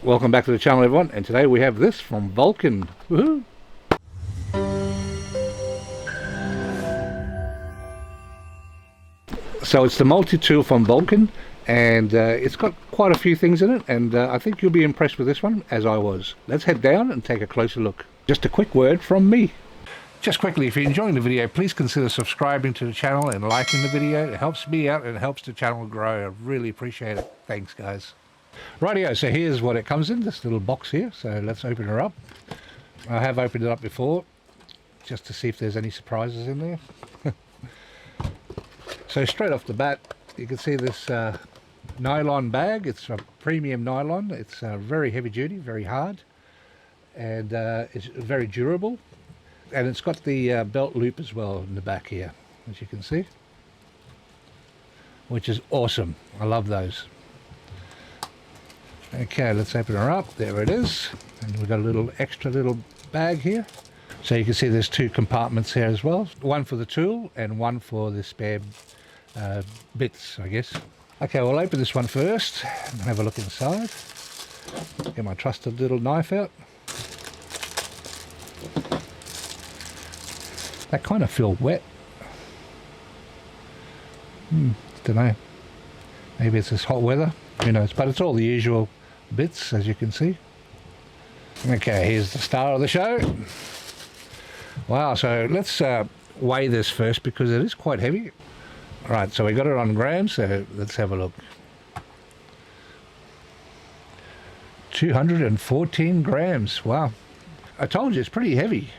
Welcome back to the channel, everyone, and today we have this from Vulcan. Woohoo! So it's the multi-tool from Vulcan, and it's got quite a few things in it, and I think you'll be impressed with this one, as I was. Let's head down and take a closer look. Just a quick word from me. Just quickly, if you're enjoying the video, please consider subscribing to the channel and liking the video. It helps me out and it helps the channel grow. I really appreciate it. Thanks, guys. Rightio, so here's what it comes in, this little box here. So let's open her up. I have opened it up before, just to see if there's any surprises in there. So straight off the bat, you can see this nylon bag. It's a premium nylon. It's very heavy duty, very hard, and it's very durable. And it's got the belt loop as well in the back here, as you can see, which is awesome. I love those. Okay, let's open her up. There it is. And we've got a little extra little bag here. So you can see there's two compartments here as well. One for the tool and one for the spare bits, I guess. Okay, we'll open this one first and have a look inside. Get my trusted little knife out. That kind of feel wet. Don't know. Maybe it's this hot weather. Who knows? But it's all the usual bits, as you can see. Okay, here's the star of the show. Wow, so let's weigh this first because it is quite heavy. Alright, so we got it on grams, so let's have a look. 214 grams. Wow. I told you it's pretty heavy.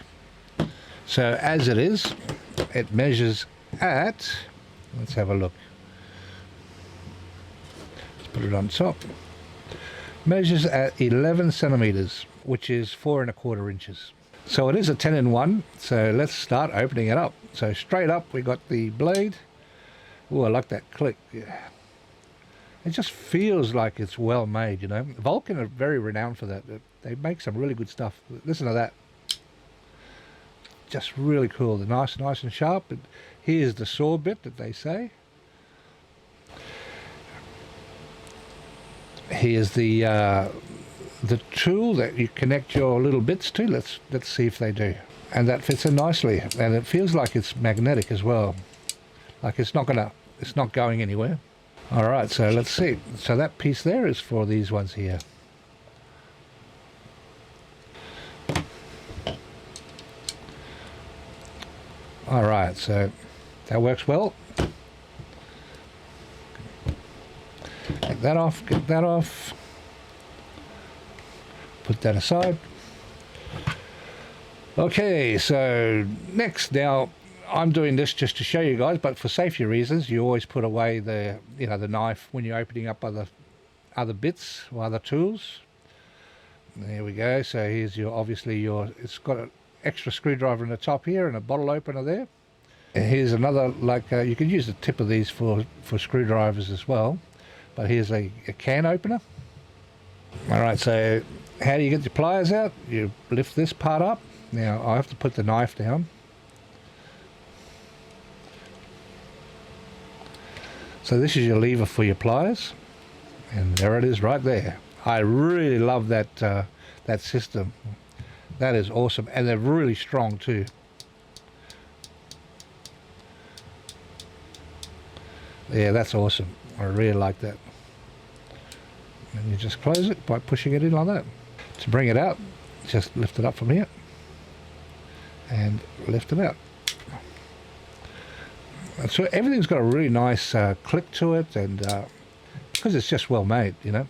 So as it is, it measures at, let's have a look. Let's put it on top. Measures at 11 centimeters, which is 4¼ inches. So it is a 10-in-1, so let's start opening it up. So straight up we got the blade. Oh, I like that click. Yeah. It just feels like it's well made, you know. Vulcan are very renowned for that. They make some really good stuff. Listen to that. Just really cool. They're nice and sharp. And here's the saw bit that they say. Here's the tool that you connect your little bits to. Let's see if they do. And that fits in nicely. And it feels like it's magnetic as well. Like it's not going anywhere. All right, so let's see. So that piece there is for these ones here. All right, so that works well. Get that off, get that off. Put that aside. Okay, so next, now I'm doing this just to show you guys, but for safety reasons, you always put away the knife when you're opening up other bits or other tools. There we go. So here's it's got an extra screwdriver in the top here and a bottle opener there. And here's another, you can use the tip of these for screwdrivers as well, but here's a can opener. All right, so how do you get your pliers out? You lift this part up. Now I have to put the knife down. So this is your lever for your pliers, and there it is right there. I really love that system. That is awesome, and they're really strong too. Yeah, that's awesome. I really like that. And you just close it by pushing it in like that. To bring it out, just lift it up from here and lift it out. So everything's got a really nice click to it, and because it's just well made, you know.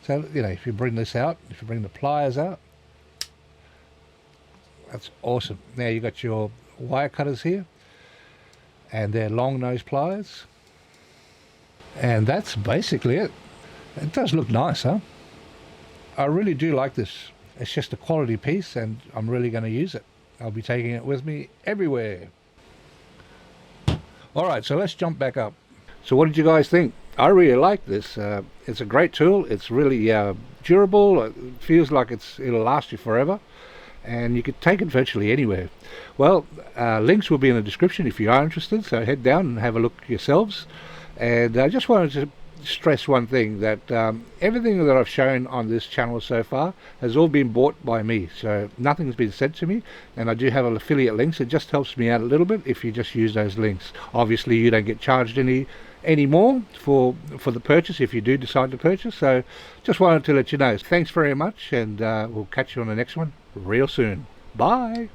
So, you know, if you bring this out, if you bring the pliers out, that's awesome. Now you've got your wire cutters here, and they're long nose pliers. And that's basically it. It does look nice, huh? I really do like this. It's just a quality piece, and I'm really going to use it. I'll be taking it with me everywhere. Alright, so let's jump back up. So what did you guys think? I really like this. It's a great tool. It's really durable. It feels like it'll last you forever. And you could take it virtually anywhere. Well, links will be in the description if you are interested. So head down and have a look yourselves. And I just wanted to stress one thing, that everything that I've shown on this channel so far has all been bought by me, so nothing's been sent to me. And I do have affiliate links. It just helps me out a little bit if you just use those links. Obviously you don't get charged any more for the purchase if you do decide to purchase. So just wanted to let you know. Thanks very much, and we'll catch you on the next one real soon. Bye.